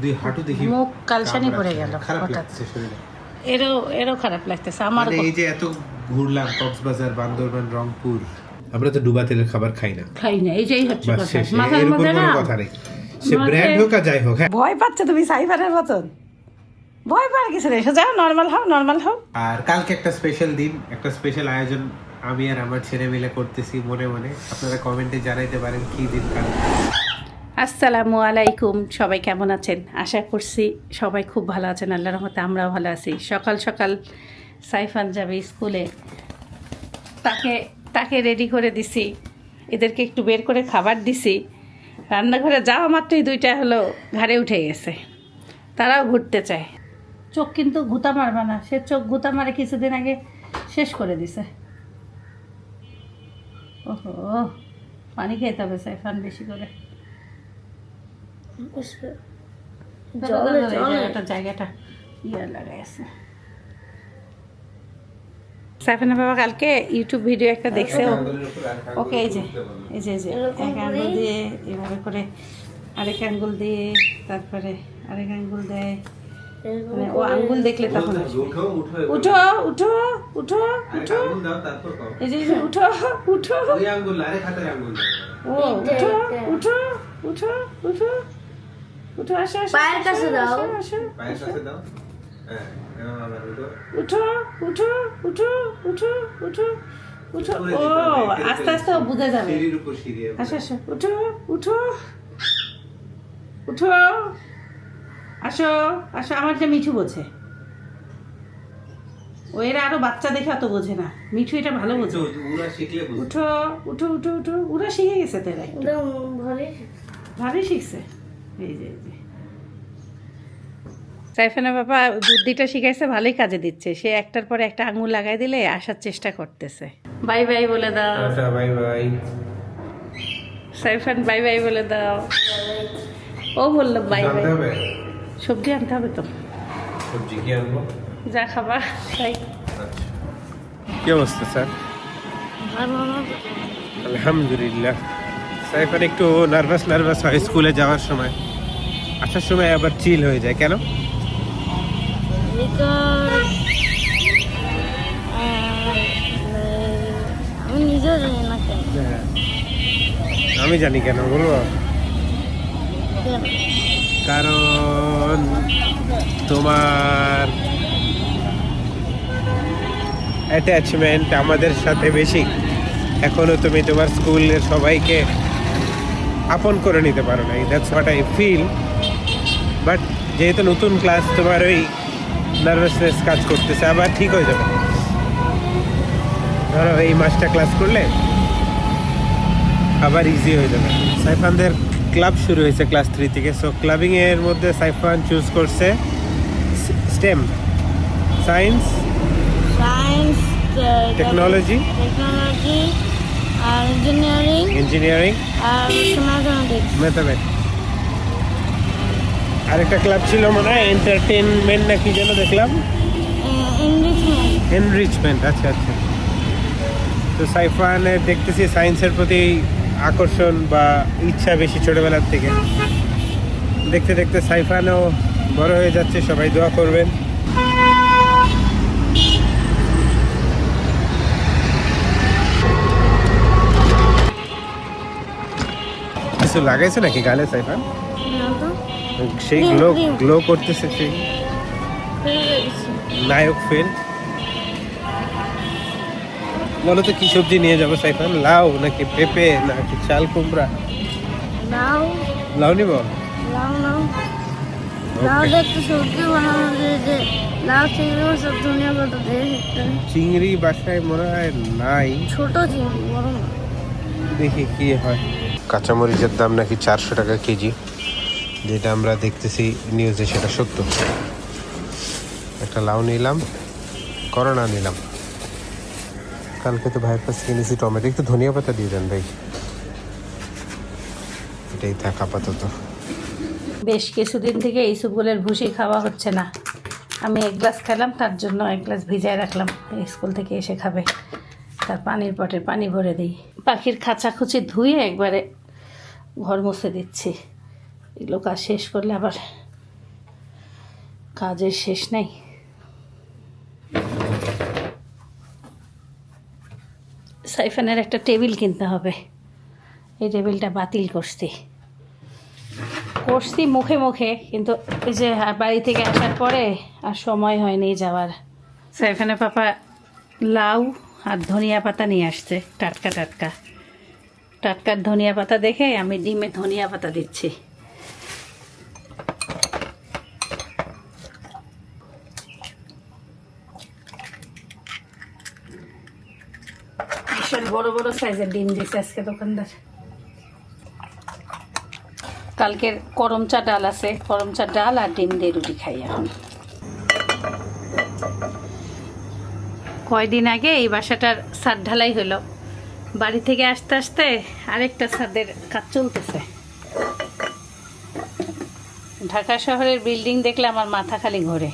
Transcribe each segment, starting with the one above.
দুই হাঁটু দেখি মুখ কালসানি পড়ে গেল খারাপ হঠাৎ। লাগছে শরীরে। এরও খারাপ লাগতেছে আমার। এই যে এত ঘুরলাম কক্সবাজার, বান্দরবান, রংপুর, আমরা তো ডুবা তেলের খাবার খাই না। এইটাই হচ্ছে বাস কথা। শেষ, মাথার এরকম মধ্যে কোনো না কথা নেই। সে ব্র্যান্ড হোক আর যাই হোক। হ্যাঁ, ভয় পাচ্ছে তুমি সাইফারের মতন। ভয় পাওয়ার কিছু নেই, যাও নর্মাল হও। আর কালকে একটা স্পেশাল দিন, একটা স্পেশাল আয়োজন আমি আর আমার ছেলে মিলে করতেছি মনে মনে। আপনারা কমেন্টে জানাইতে পারেন কি দিন কাল। আসসালামু আলাইকুম, সবাই কেমন আছেন? আশা করছি সবাই খুব ভালো আছেন, আল্লাহর রহমতে আমরাও ভালো আছি। সকাল সকাল সাইফান যাবে স্কুলে, তাকে রেডি করে দিছি, এদেরকে একটু বের করে খাবার দিছি। রান্নাঘরে যাওয়া মাত্রই দুইটা হলো ঘাড়ে উঠে গেছে, তারাও ঘুরতে চায়। চোখ কিন্তু গুতা মারবে না, সে চোখ গুতা মারে কিছুদিন আগে শেষ করে দিছে। ওহো, পানি খেতে হবে সাইফান বেশি করে। জায়গাটা ইয়ে লাগাইছে। সাইফানের বাবা কালকে ইউটিউব ভিডিও একটা দেখছে, ওকে এই যে এক আঙ্গুল দিয়ে এভাবে করে আরেক আঙ্গুল দিয়ে তারপরে আরেক আঙ্গুল দেয়, মানে ও আঙ্গুল দেখলে তখন উঠো উঠো উঠো উঠো, এই যে উঠো উঠো, ও উঠো উঠো উঠো উঠো উঠো, আসো আসো পায়ের কাছে দাও, আসো পায়ের কাছে দাও। হ্যাঁ, উঠো উঠো উঠো উঠো উঠো উঠো। ও আস্তে আস্তে ও বুঝে যাবে। সিঁড়ির উপর সিঁড়ি। আসো আসো, উঠো উঠো উঠো, আসো আসো। আমার যে মিঠু বোঝে, ও এরা আরো বাচ্চা দেখে অত বোঝে না, মিঠু এটা ভালো বোঝে। ওরা শিখলে বুঝবে। উঠো উঠো উঠো উঠো, ওরা শিখে গেছে তো, এরা একটু ভালোই শিখছে। এই যে সাইফানের বাবা বুদ্ধিটা শিখাইছে, ভালোই কাজে দিচ্ছে। সে একটার পরে একটা আঙুল লাগাই দিলে আসার চেষ্টা করতেছে। বাই বাই বলে দাও bye bye Saifan, bye bye বলে দাও। ও বললো বাই বাই। সবজি আনতে হবে তো, সবজি কি আনবো? যা খাবা তাই। কি অবস্থা স্যার? আলহামদুলিল্লাহ। সাইফান একটু নার্ভাস হয় স্কুলে যাওয়ার সময়, আসার সময় আবার চিল হয়ে যায়। কেন? আমি নিজেও জানি না কেন। আমি জানি কেন বলবো। কারণ তোমার অ্যাটাচমেন্ট আমাদের সাথে বেশি। এখনো তুমি তোমার স্কুলের সবাইকে আপন করে নিতে পারো না, that's what I feel. But যেহেতু নতুন ক্লাস, তোমার ওই নার্ভাসনেস কাজ করতেছে, আবার ঠিক হয়ে যাবে। ধরো এই মাসটা ক্লাস করলে আবার ইজি হয়ে যাবে। সাইফানদের ক্লাব শুরু হয়েছে ক্লাস 3 থেকে। সো ক্লাবিংয়ের মধ্যে সাইফান চুজ করছে স্টেম, সায়েন্স, টেকনোলজি আর ইঞ্জিনিয়ারিং আর ম্যাথামেটিক্স। আরেকটা ক্লাব ছিল মনে হয় এন্টারটেনমেন্ট না কি যেন দেখলাম, এনরিচমেন্ট। আচ্ছা আচ্ছা। তো সাইফানের দেখতেছি সায়েন্সের প্রতি আকর্ষণ বা ইচ্ছা বেশি ছোটবেলার থেকে। দেখতে দেখতে সাইফানও বড় হয়ে যাচ্ছে, সবাই দোয়া করবেন। কিছু লাগাইছে নাকি গালে সাইফান? সেই গ্লো করতেছে, সেই নায়ক ফেল। বলো তো কি সবজি নিয়ে যাবো সাইফান? লাউ নাকি পেঁপে নাকি চাল কুমড়া? লাউ নিব। চিংড়ি বাসায় মনে হয় নাই, ছোট চিংড়ি, বড় না। দেখি কি হয়। কাঁচামরিচের দাম নাকি 400 টাকা কেজি, যেটা আমরা দেখতেছি নিউজে সেটা সত্য। একটা লাউ নিলাম, করলা নিলাম। কালকে তো ভাইয়ের কাছ থেকে নিয়েছি টমেটো। একটু ধনিয়া পাতা দিয়ে দেন ভাই। এটাই থাক আপাতত। বেশ কিছুদিন থেকে এই সুগুলের ভুসি খাওয়া হচ্ছে না। আমি এক গ্লাস খেলাম, তার জন্য এক গ্লাস ভিজায় রাখলাম, স্কুল থেকে এসে খাবে। তার পানির পটে পানি ভরে দিই। পাখির খাঁচাখুচি ধুয়ে একবারে ঘর মুছে দিচ্ছি। এগুলো কাজ শেষ করলে আবার কাজের শেষ নেই। সাইফানের একটা টেবিল কিনতে হবে, এই টেবিলটা বাতিল করছি মুখে মুখে, কিন্তু এই যে বাড়ি থেকে আসার পরে আর সময় হয়নি যাওয়ার। সাইফানের পাপা লাউ আর ধনিয়া পাতা নিয়ে আসছে, টাটকা টাটকা টাটকা ধনিয়া পাতা দেখে আমি ডিমে ধনিয়া পাতা দিচ্ছি। ভীষণ বড় বড় সাইজের ডিম দিচ্ছে আজকে দোকানদার। কালকের করমচা ডাল আছে, করমচা ডাল আর ডিম দিয়ে রুটি খাই এখন। কয়দিন আগে এই বাসাটার ছাদ ঢালাই হলো, বাড়ি থেকে আসতে আসতে আরেকটা ছাদের কাজ চলতেছে। ঢাকা শহরের বিল্ডিং দেখলে আমার মাথা খালি ঘোরে।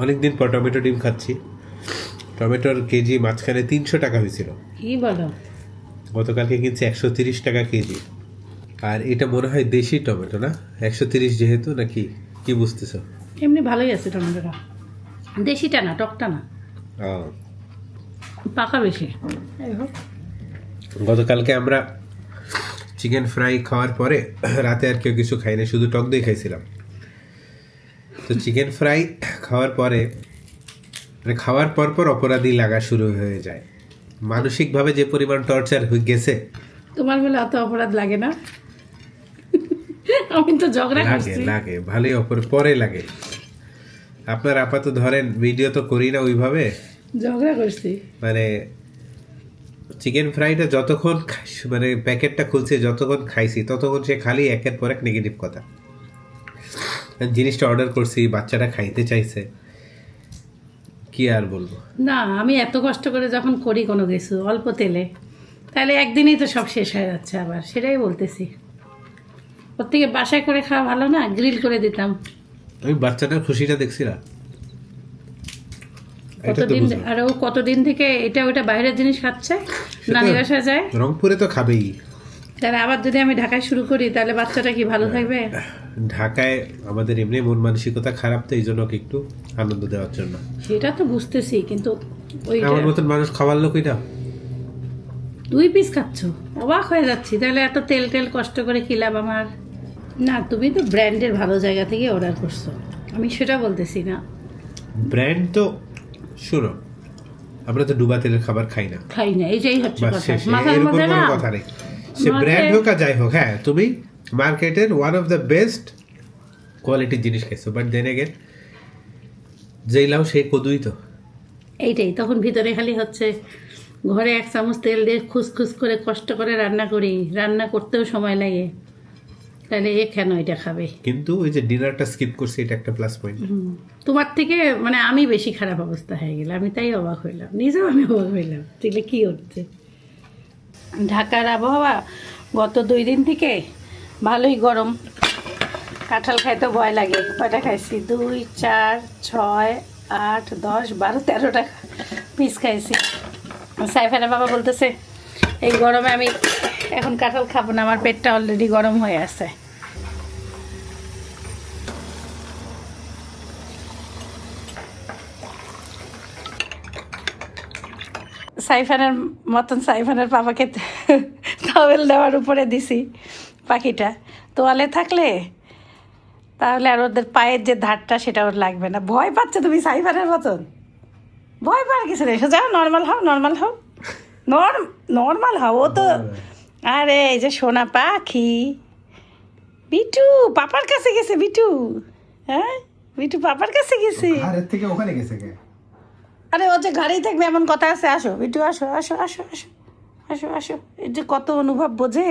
অনেকদিন পর টমেটো ডিম খাচ্ছি। টমেটোর কেজি মাঝখানে 300 টাকা হয়েছিল, কি বলো? গতকালকে কিনছি 130 টাকা কেজি। আর এটা মনে হয় দেশি টমেটো না, 130 যেহেতু, নাকি কি বুঝতেছ? এমনি ভালোই আছে টমেটোটা, দেশিটা না, টকটা না, পাকা বেশি। গতকালকে আমরা চিকেন ফ্রাই খাওয়ার পরে রাতে আর কেউ কিছু খাই না, শুধু টক দই খাইছিলাম। তো চিকেন ফ্রাই খাওয়ার পরে মানে খাওয়ার পর পর অপরাধী লাগা শুরু হয়ে যায়। মানসিকভাবে যে পরিমাণ টর্চার হয়ে গেছে। তোমার বলে অত অপরাধ লাগে না? আমি তো ঝগড়া লাগে করছি। লাগে ভালোই পরে লাগে। আপনার আপাতত ধরেন ভিডিও তো করি না ওইভাবে, ঝগড়া করছি। মানে চিকেন ফ্রাইটা যতক্ষণ মানে প্যাকেটটা খুলছে যতক্ষণ খাইছি ততক্ষণ সে খালি একের পর এক নেগেটিভ কথা। জিনিসটা অর্ডার করছি, বাচ্চাটা খাইতে চাইছে, কি আর বলবো। না, আমি এত কষ্ট করে যখন করি কোনো কিছু অল্প তেলে, তাহলে একদিনেই তো সব শেষ হয়ে যাচ্ছে। আবার সেটাই বলতেছি, ওর থেকে বাসায় করে খাওয়া ভালো না? গ্রিল করে দিতাম। আমি বাচ্চাটার খুশিটা দেখছি না, এটা তো কতদিন, বুঝলাম। আর ও কতদিন থেকে এটা ওটা বাইরের জিনিস খাচ্ছে, নানি বাসায় যায়। রংপুরে তো খাবেই। তাহলে আবার যদি আমি ঢাকায় শুরু করি তাহলে বাচ্চাটা কি ভালো থাকবে? ঢাকায় আমাদের এমনি মন মানসিকতা খারাপ, তো এই জন্য ওকে একটু আনন্দ দেওয়ার জন্য। সেটা তো বুঝতেছি, কিন্তু ওই আমার মতন মানুষ খাওয়ার লোক এটা 2 পিস খাচ্ছ, অবাক হয়ে যাচ্ছি। তাহলে এত তেল তেল কষ্ট করে কি লাভ আমার? না, তুমি তো ব্র্যান্ডের ভালো জায়গা থেকে অর্ডার করছো, আমি সেটা বলতেছি না। ব্র্যান্ড তো শুনো, আমরা তো ডুবা তেলের খাবার খাই না, খাই না, এইটাই হচ্ছে বাস কথা। শেষ। মাথার এর উপর মধ্যে না কোনো কথা নেই, সে ব্র্যান্ড হোক আর যাই হোক। হ্যাঁ, তুমি মার্কেটের ওয়ান অফ দ্য বেস্ট কোয়ালিটির জিনিস খাইছো, বাট দেন এগেন যেই লাও সেই কদুই তো। এইটাই তখন ভিতরে খালি হচ্ছে, ঘরে 1 চামচ তেল দিয়ে খুসখুস করে কষ্ট করে রান্না করি, রান্না করতেও সময় লাগে, তাহলে এ কেন এটা খাবে? কিন্তু ওই যে ডিনারটা স্কিপ করছি, এটা একটা প্লাস পয়েন্ট। তোমার থেকে মানে আমি বেশি খারাপ অবস্থা হয়ে গেল, আমি তাই অবাক হইলাম, নিজেও আমি অবাক হইলাম। তাহলে কি হচ্ছে? ঢাকার আবহাওয়া গত 2 দিন থেকে ভালোই গরম, কাঁঠাল খাইতে ভয় লাগে। কয়টা খাইছি? 2, 4, 6, 8, 10, 12, 13টা পিস খাইছি। সাইফানের বাবা বলতেছে এই গরমে আমি এখন কাঁঠাল খাবো না, আমার পেটটা অলরেডি গরম হয়ে আছে। সাইফানের মতন সাইফানের বাবাকে টাওয়েল দেওয়ার উপরে দিছি পাখিটা। তোয়ালে থাকলে তাহলে আর ওদের পায়ের যে ধারটা সেটা ওর লাগবে না। ভয় পাচ্ছে তুমি সাইফানের মতন? ভয় পাওয়ার কিছু নেই, যাও নর্মাল হও, নর্মাল হও, নর্মাল হও। ও তো আরে এই যে সোনা পাখি বিটু পাপার কাছে গেছে। বিটু, হ্যাঁ বিটু পাপার কাছে গেছে। ঘরের থেকে ওখানে গেছে কে? আরে ও যে গাড়ি থাকবে এমন কথা আছে। আসো বিটু, আসো আসো আসো আসো আসো আসো। এই যে কত অনুভব বোঝে।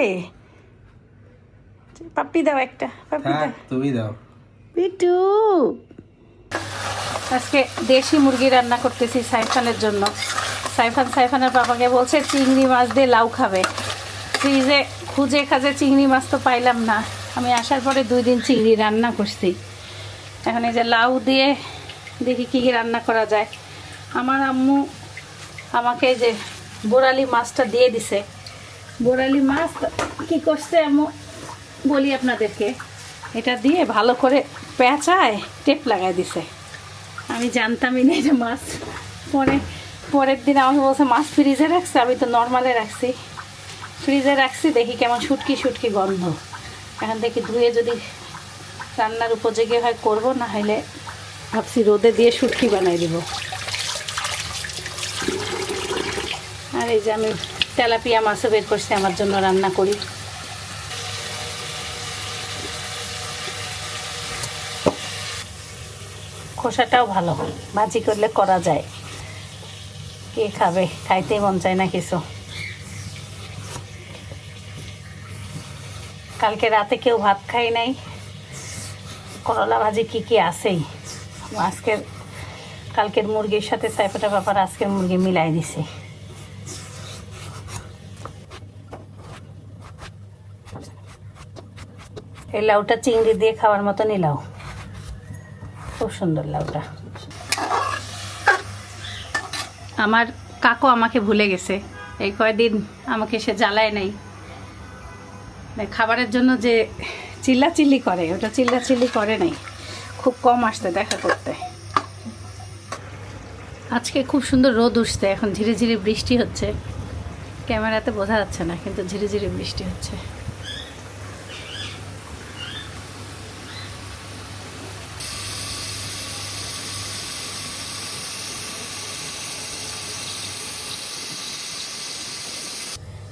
পাপ্পি দাও একটা, পাপ্পি দাও। তুমি দাও। পিটু আজকে দেশি মুরগি রান্না করতেছি সাইফানের জন্য। সাইফানের বাবাকে বলছে চিংড়ি মাছ দিয়ে লাউ খাবে। ফ্রিজে খুঁজে খাজে চিংড়ি মাছ তো পাইলাম না। আমি আসার পরে 2 দিন চিংড়ি রান্না করছি। এখন এই যে লাউ দিয়ে দেখি কী কী রান্না করা যায়। আমার আম্মু আমাকে যে বোরালি মাছটা দিয়ে দিছে। বোরালি মাছ কি করছে আম্মু বলি আপনাদেরকে। এটা দিয়ে ভালো করে পেঁচায় টেপ লাগাই দিছে। আমি জানতামই না এটা মাছ। পরের দিন আমাকে বলছে মাছ ফ্রিজে রাখছে। আমি তো নর্মালে রাখছি, ফ্রিজে রাখছি। দেখি কেমন শুটকি গন্ধ। এখন দেখি ধুয়ে যদি রান্নার উপযোগী হয় করব, না হলে ভাবছি রোদে দিয়ে শুটকি বানাই দিব। আর এই যে আমি তেলাপিয়া মাছও বের করছি আমার জন্য রান্না করি। খোসাটাও ভালো, ভাজি করলে করা যায়। কে খাবে, খাইতেই মন চায় না কিছু। কালকে রাতে কেউ ভাত খাই নাই। করলা ভাজি কি আছেই। কালকের মুরগির সাথে সাইফানের বাবার আজকের মুরগি মিলাই দিছি। এই লাউটা চিংড়ি দিয়ে খাওয়ার মতনই লাউ, খুব সুন্দর লাউটা। আমার কাকু আমাকে ভুলে গেছে। এই কয়দিন আমাকে সে জ্বালায় নাই। খাবারের জন্য যে চিল্লাচিল্লি করে, ওটা চিল্লাচিল্লি করে নাই। খুব কম আসতে দেখা করতে। আজকে খুব সুন্দর রোদ উঠছে। এখন ধীরে ধীরে বৃষ্টি হচ্ছে। ক্যামেরাতে বোঝা যাচ্ছে না, কিন্তু ধীরে ধীরে বৃষ্টি হচ্ছে।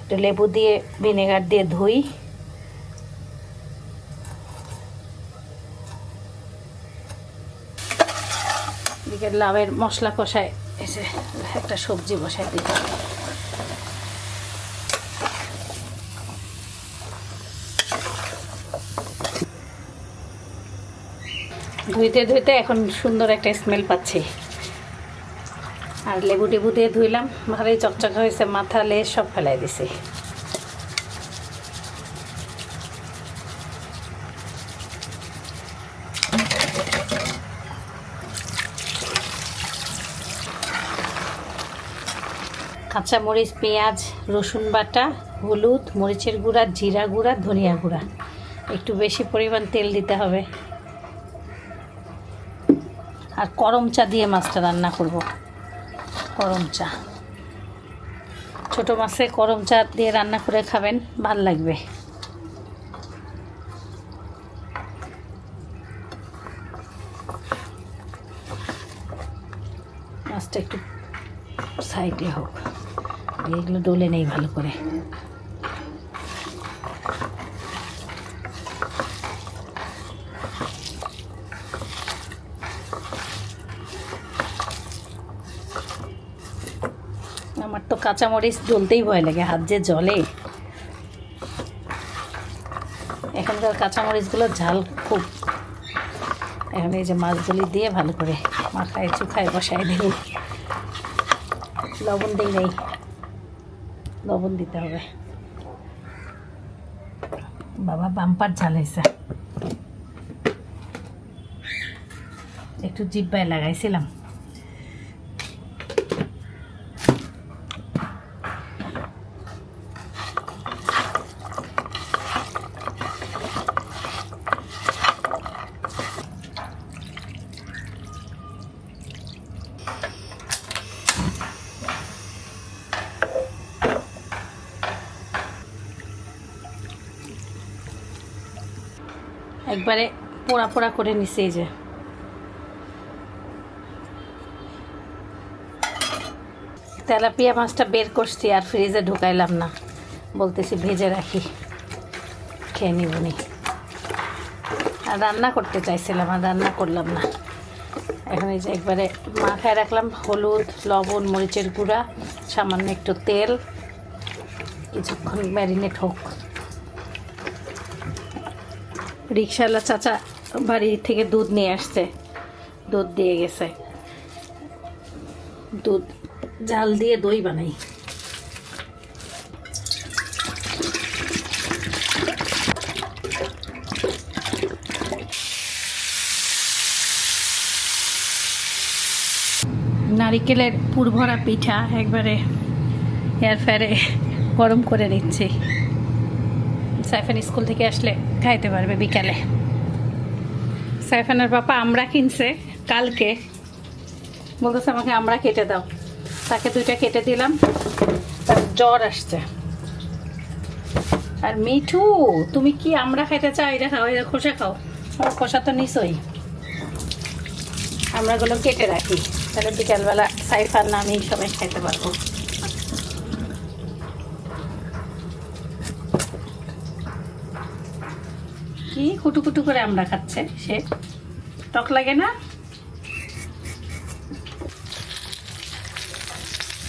একটু লেবু দিয়ে ভিনেগার দিয়ে ধুই। এদিকে লাউয়ের মশলা কষায় এসে একটা সবজি বসায় দিই। ধুইতে এখন সুন্দর একটা স্মেল পাচ্ছি। আর লেবু টেবু দিয়ে ধুইলাম, ভালোই চকচকা হয়েছে। মাথা লেজ সব ফেলাই দিছি। কাঁচা মরিচ, পেঁয়াজ, রসুন বাটা, হলুদ, মরিচের গুঁড়া, জিরা গুঁড়া, ধনিয়া গুঁড়া। একটু বেশি পরিমাণ তেল দিতে হবে। আর করম চা দিয়ে মাছটা রান্না করব। করম চা, ছোটো মাছে করম চা দিয়ে রান্না করে খাবেন, ভাল লাগবে। মাছটা একটু সাইডে হোক, এগুলো ডলে নেই ভালো করে। আমার তো কাঁচামরিচ জ্বলতেই ভয় লাগে, হাত যে জ্বলে। এখনকার কাঁচামরিচগুলো ঝাল খুব। এখন এই যে মাছগুলি দিয়ে ভালো করে মাখায় চুখায় বসায় দেব। লবণ দিই নেই, লবণ দিতে হবে। বাবা বাম্পার ঝাল হয়েছে। একটু জিব্বায় লাগাইছিলাম। একবারে পোড়া পোড়া করে নিছে। এই যে তেলাপিয়া মাছটা বের করছি, আর ফ্রিজে ঢুকাইলাম না, বলতেছি ভেজে রাখি, খেয়ে নিবনি। আর রান্না করতে চাইছিলাম, আর রান্না করলাম না। এখন এই যে একবারে মাখায় রাখলাম। হলুদ, লবণ, মরিচের গুঁড়া, সামান্য একটু তেল, কিছুক্ষণ ম্যারিনেট হোক। রিক্সাওয়ালা চাচা বাড়ি থেকে দুধ নিয়ে আসছে, দুধ দিয়ে গেছে, দুধ জাল দিয়ে দই বানাই। নারিকেলের পুরভরা পিঠা একবারে এয়ার ফ্রায়ারে গরম করে নিচ্ছি। সাইফান স্কুল থেকে আসলে খাইতে পারবে বিকালে। সাইফানের পাপা আমরা কিনছে কালকে, বলতেছে আমাকে আমরা কেটে দাও, তাকে 2টা কেটে দিলাম, তার জ্বর আসছে। আর মিঠু তুমি কি আমরা খাইতে চাও? এটা খাও, এটা খোসা খাও। সব খোসা তো নিছই, আমরাগুলো কেটে রাখি, তাহলে বিকালবেলা সাইফান না আমি সবাই খাইতে পারবো। কি কুটু কুটু করে আমরা খাচ্ছে সে, টক লাগে না?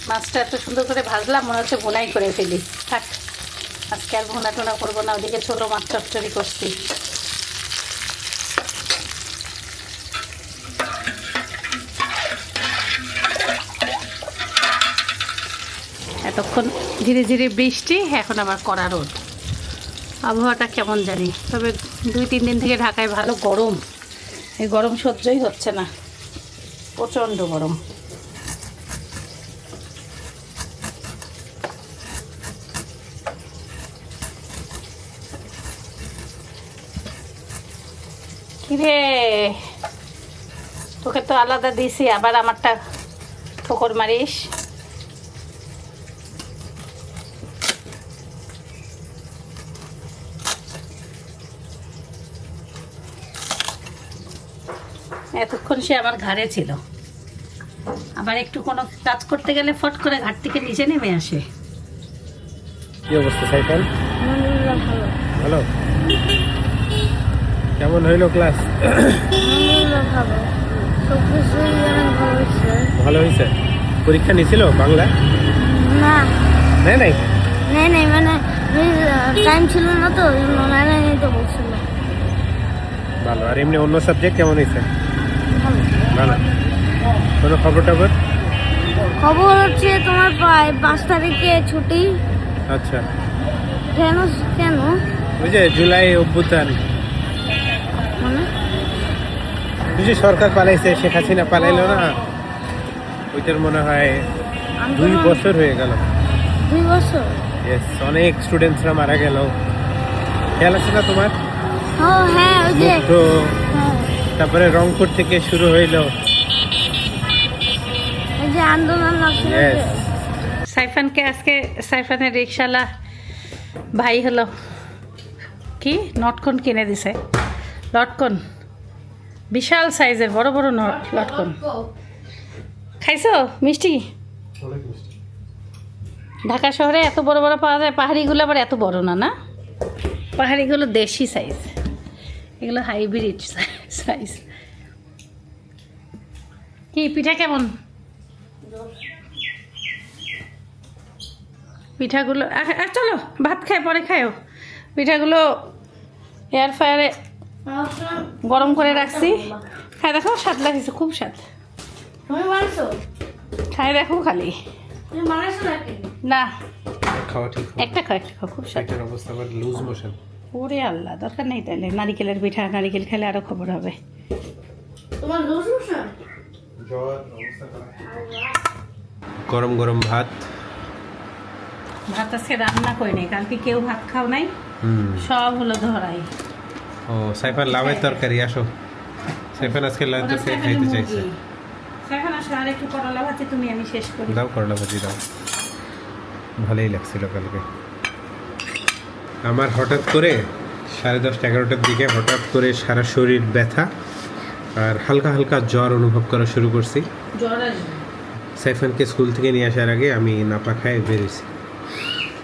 মাছটা এত সুন্দর করে ভাজলাম, মনে হচ্ছে ভুনাই করে ফেলি। থাক, আজকে আর ভুনা টুনা করবো না, ওদিকে ছোটো মাছ চচ্চড়ি করছি। এতক্ষণ ধীরে ধীরে বৃষ্টি, এখন আবার কড়া রোদ। আবহাওয়াটা কেমন জানি, তবে 2-3 দিন থেকে ঢাকায় ভালো গরম। এই গরম সহ্যই হচ্ছে না, প্রচণ্ড গরম। কিরে, তোকে তো আলাদা দিছি, আবার আমারটা ঠোকর মারিস। এতক্ষণ সে আমার ঘাড়ে ছিল, আবার একটু কোনো কাজ করতে গেলে ফট করে ঘাট থেকে নিচে নেমে আসে। কি অবস্থা সাইফান? আলহামদুলিল্লাহ ভালো। ভালো? কেমন হইলো ক্লাস? আলহামদুলিল্লাহ ভালো, সব কিছুই অনেক ভালো হয়েছে। ভালো হয়েছে? পরীক্ষা নিছিল বাংলা? না নাই নাই নেই নেই, মানে টাইম ছিল না তো, নাই নাই তো বলছিল। ভালো। আর এমনি অন্য সাবজেক্ট কেমন হয়েছে? ভালো। ভালো। কোনো খবর টবর? খবর হচ্ছে তোমার প্রায় 5 তারিখে ছুটি। আচ্ছা, কেন কেন ওই যে জুলাই অভ্যুত্থান, মানে ওই যে সরকার পালাইছে, শেখ হাসিনা পালাইলো না, ওইটার মনে হয় 2 বছর হয়ে গেল। 2 বছর? ইয়েস, অনেক স্টুডেন্টসরা মারা গেল। খেয়াল আছে না তোমার? ও হ্যাঁ, ওই যে মুক্ত, হ্যাঁ, তারপরে রংপুর থেকে শুরু হইলো। ওই যে আন্দোলন লাগছিল যে। Yes. সাইফানকে আজকে সাইফানের রিক্সাওয়ালা ভাই হলো কি নটকন কিনে দিছে। লটকন বিশাল সাইজের, বড় বড় লটকন। খাইছো মিষ্টি? ঢাকা শহরে এত বড় বড় পাওয়া যায়, পাহাড়িগুলো আবার এত বড় না, না পাহাড়িগুলো দেশি সাইজ, এগুলো হাইব্রিড সাইজ। কি পিঠা কেমন? পিঠাগুলো চলো ভাত খায় পরে খায়ও। পিঠাগুলো এয়ার ফ্রায়ারে গরম করে রাখছি, খাই দেখো, স্বাদ লাগছে, খুব স্বাদ। তুমি মানছো? খাই দেখো খালি, তুমি মানছো নাকি? না খাওয়া ঠিক হবে। একটা খাও, একটা খাও, খুব স্বাদ। পেটের অবস্থা আবার লুজ মোশন। ওরে আল্লাহ, দরকার নেই তাহলে। নারিকেলের পিঠা, নারিকেল খেলে আরো খবর হবে। তোমার লুজ মোশন? গরম গরম ভাত। ভাত আজকে রান্না করে নেই, কালকে কেউ ভাত খাও নাই, সব হলো ধরাই। ও সাইফান লাউয়ের তরকারি, আসো। সাইফান আজকে লাউয়ের তরকারি খাইতে চাইছে। সাইফান আসো, আর একটু করলা ভাজি তুমি, আমি শেষ করি। দাও করলা ভাজি দাও, ভালোই লাগছিল কালকে। আমার হঠাৎ করে 10:30-11টার দিকে হঠাৎ করে সারা শরীর ব্যথা আর হালকা হালকা জ্বর অনুভব করা শুরু করছি। জ্বর আসবে। সাইফানকে স্কুল থেকে নিয়ে আসার আগে আমি নাপা খায় বেরিয়েছি,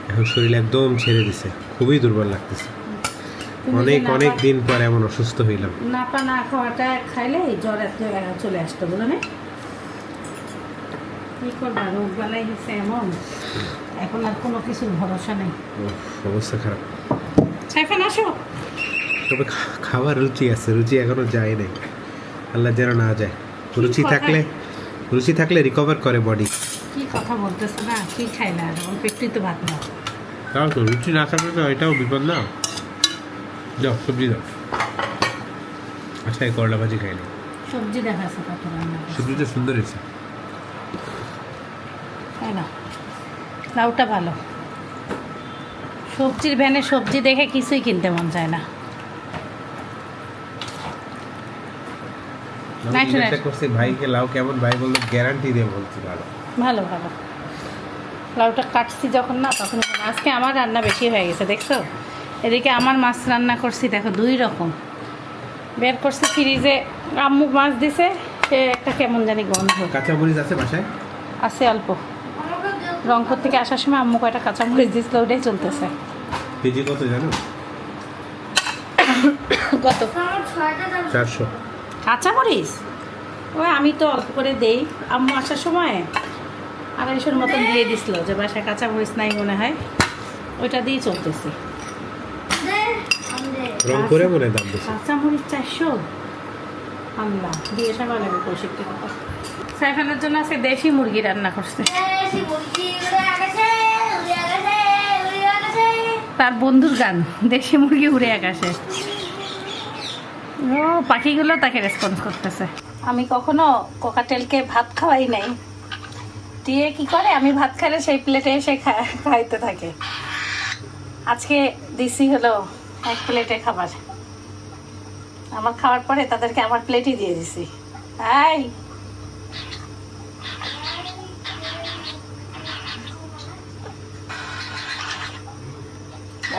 এখন শরীর একদম ছেড়ে দিছে, খুবই দুর্বল লাগতেছে। অনেক দিন পর এমন অসুস্থ হইলাম। নাপা না খাওয়াটা খাইলে জ্বর এত চলে আসতো, বুঝলো না? কি করবা, রোগ বালাই হয়েছে এমন, এখন আর কোনো কিছুর ভরসা নেই। অবস্থা খারাপ। সাইফান আসো, তবে খাবার রুচি আছে, রুচি এখনো যায় নাই, আল্লাহ যেন না যায়। রুচি থাকলে রিকভার করে বডি। কি কথা বলতেছ না, কি খাই না, অল্প একটুই তো ভাত না। তাও তো রুচি না থাকলে তো এটাও বিপদ না। যাও সবজি দাও। আচ্ছা এই করলা ভাজি খাইনি, সবজি দেখাচ্ছে কত রান্না করছে। সবজিটা সুন্দর হয়েছে। তাই না, লাউটা ভালো। সবজির ভ্যানে সবজি দেখে কিছুই কিনতে মন চায় না। করছি ভাইকে লাউ কেমন, ভাই বললো গ্যারান্টি দিয়ে বলছি ভালো। ভালো ভালো। লাউটা কাটছি যখন না তখন আজকে আমার রান্না বেশি হয়ে গেছে দেখছো। এদিকে আমার মাছ রান্না করছি দেখো 2 রকম বের করছি ফ্রিজে। আম্মু মাছ দিছে, সে একটা কেমন জানি গন্ধ। কাঁচামরিচ আছে বাসায়? আছে অল্প। রংপুর থেকে আসার সময় আম্মু কয়টা কাঁচামরিচ দিছিল, ওটাই চলতেছে। কেজি কত জানো? কত? 400 কাঁচামরিচ? ওই আমি তো অল্প করে দেই, আম্মু আসার সময় 250 মতন দিয়ে দিছিল, যে বাসায় কাঁচামরিচ নাই মনে হয়, ওইটা দিয়েই চলতেছি। রংপুরে মনে দাম বেশি। কাঁচামরিচ 400 আল্লাহ দিয়ে সময় লাগে কৌশিক টাকা। সাইফানের জন্য আছে দেশি মুরগি রান্না করছে। তার বন্ধুর গান দেশি মুরগি উড়ে আকাশে। ও পাখিগুলো তাকে রেসপন্স করতেছে। আমি কখনো কোকাটেলকে ভাত খাওয়াই নাই, দিয়ে কি করে আমি ভাত খাইলে সেই প্লেটে এসে খাইতে থাকে। আজকে দিছি হলো 1 প্লেটে খাবার, আমার খাওয়ার পরে তাদেরকে আমার প্লেটই দিয়ে দিছি। এই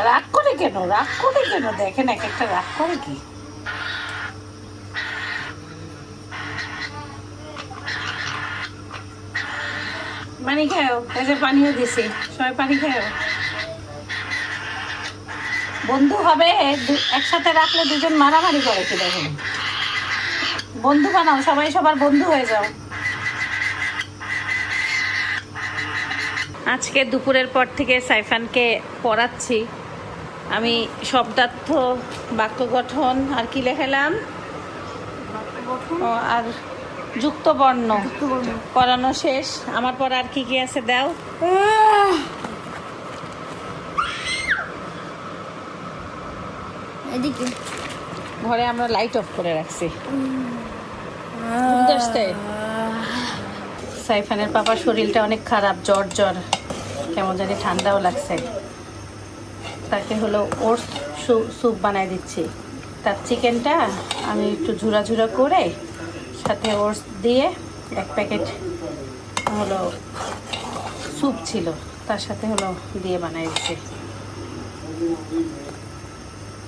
রাগ করে কেন, রাগ করে কেন, দেখেন এক একটা রাগ করে কি। পানি খাও, এই যে পানিও দিছি, সবাই পানি খাও। বন্ধু হবে একসাথে রাখলে দুজন মারামারি করে কি দেখেন। বন্ধু বানাও, সবাই সবার বন্ধু হয়ে যাও। আজকে দুপুরের পর থেকে সাইফানকে পড়াচ্ছি আমি শব্দার্থ, বাক্য গঠন, আর কি লেখালাম, আর যুক্ত বর্ণ পড়ানো শেষ। আমার পর আর কি কি আছে দাও। এদিকে ঘরে আমরা লাইট অফ করে রাখছি। সাইফানের পাপার শরীরটা অনেক খারাপ, জ্বর কেমন জানি ঠান্ডাও লাগছে। তাকে হলো ওটস স্যুপ বানাই দিচ্ছি। তার চিকেনটা আমি একটু ঝুরা ঝুরা করে সাথে ওটস দিয়ে 1 প্যাকেট হলো স্যুপ ছিল, তার সাথে হলো দিয়ে বানাই দিচ্ছি।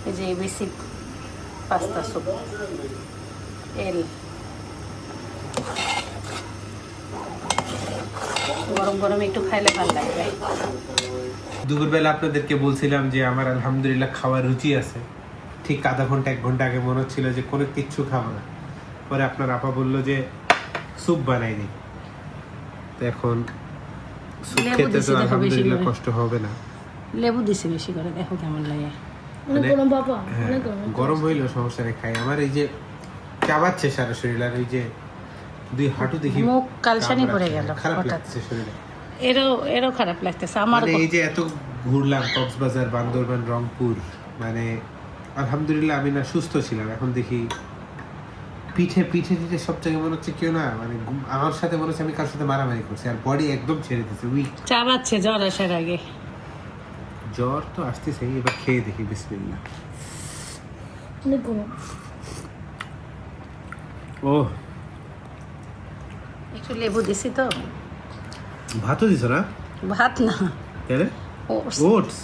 এই যে এবিসি পাস্তা স্যুপ এল। গরম গরম একটু খাইলে ভালো লাগবে। দুপুরবেলা আপনাদেরকে বলছিলাম যে আমার আলহামদুলিল্লাহ খাওয়ার রুচি আছে। ঠিক আধা ঘন্টা 1 ঘন্টা আগে মনে হচ্ছিল যে কোনো কিচ্ছু খাবো না, পরে আপনার আপা বললো যে স্যুপ বানাই দিই। তো এখন স্যুপ খেতে তো আলহামদুলিল্লাহ কষ্ট হবে না। লেবু দিছি বেশি করে, দেখো কেমন লাগে। গরম হইলেও সমস্যা নেই, খাই। আমার এই যে চাবাচ্ছে সারা শরীর, আর ওই যে 2 হাঁটু দেখি মুখ কালসানি পড়ে গেল, খারাপ হঠাৎ লাগছে শরীরে। এরও খারাপ লাগতেছে আমার। মানে এই যে এত ঘুরলাম কক্সবাজার, বান্দরবান, রংপুর, মানে আলহামদুলিল্লাহ আমি না সুস্থ ছিলাম। এখন দেখি পিঠে সব জায়গায় মনে হচ্ছে কেউ না, মানে আমার সাথে মনে হচ্ছে আমি কার সাথে মারামারি করছি, আর বডি একদম ছেড়ে দিচ্ছে, উইক। চাবাচ্ছে জ্বর আসার আগে। জ্বর তো আসতেছে, এবার খেয়ে দেখি। বিসমিল্লাহ। ও একটু লেবু দিছি তো। ভাতও দিছ না? ভাত না, ওটস।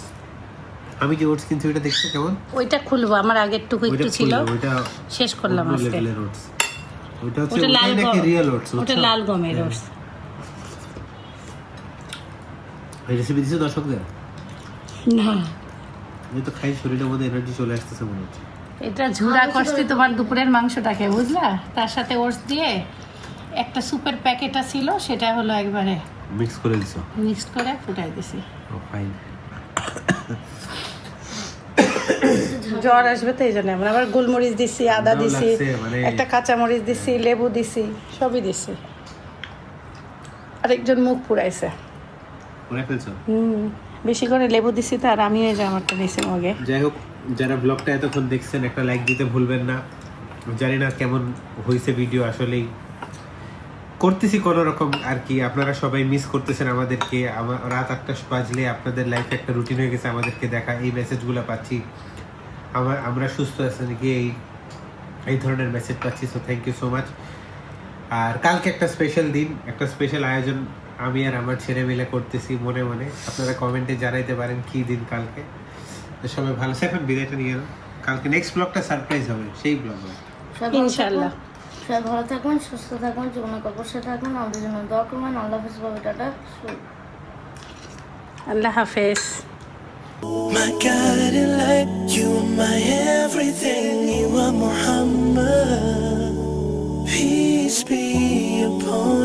আমি যে ওটস কিনছি ওইটা দেখছো কেমন? ওইটা খুলবো, আমার আগের টুকু একটু ছিল, ওইটা শেষ করলাম আজকে। ওইটা হচ্ছে ওইটাই নাকি রিয়েল ওটস। ওটা লাল গমের ওটস। এই রেসিপি দিছো দর্শকদের? না, আমি তো খাই, শরীরের মধ্যে এনার্জি চলে আসতেছে মনে হচ্ছে। এটা ঝুরা করছি তোমার দুপুরের মাংসটাকে, বুঝলা? তার সাথে ওটস দিয়ে একটা স্যুপের প্যাকেট ছিল, সেটা হলো একবারে মিক্স করে দিছো? মিক্স করে ফুটাই দিছি। ও ফাইন। জ্বর আসবে তো এই জন্য আমরা আবার গোলমরিচ দিছি, আদা ঠান্ডাও দিছি, লাগছে, মানে- একটা কাঁচামরিচ দিছি, লেবু দিছি, সবই দিছি। আরেকজন মুখ পুড়াইছে। মনে ফেলছো? বেশি করে লেবু দিছি তো, আর আমিও এই যে আমারটা দিছি মগে। যাই হোক, যারা ব্লগটা এতক্ষণ দেখছেন একটা লাইক দিতে ভুলবেন না। জানি না কেমন হয়েছে ভিডিও, আসলেই করতেছি কোনো রকম আর কি। আপনারা সবাই মিস করতেছেন আমাদেরকে। আমার রাত 8টা বাজলে আপনাদের লাইফে একটা রুটিন হয়ে গেছে আমাদেরকে দেখা, এই মেসেজগুলো পাচ্ছি। আমরা সুস্থ আছি নাকি এই ধরনের মেসেজ পাচ্ছি। So thank you so much. আর কালকে একটা স্পেশাল দিন, একটা স্পেশাল আয়োজন আমি আর আমার ছেলে মিলে করতেছি মনে মনে। আপনারা কমেন্টে জানাইতে পারেন কি দিন কালকে। তো সবাই ভালো আছে, এখন বিদায়টা নিয়ে নাও। কালকে নেক্সট ব্লগটা সারপ্রাইজ হবে, সেই ব্লগ হবে ইনশাআল্লাহ। সবাই ভালো থাকবেন, সুস্থ থাকবেন, জীবনে অবশ্যই থাকবেন, আমাদের জন্য দোয়া করবেন। আল্লাহ হাফেজ, বাবা, টাটা। আল্লাহ হাফেজ। My guiding light, you are my everything, you are Muhammad. Peace be upon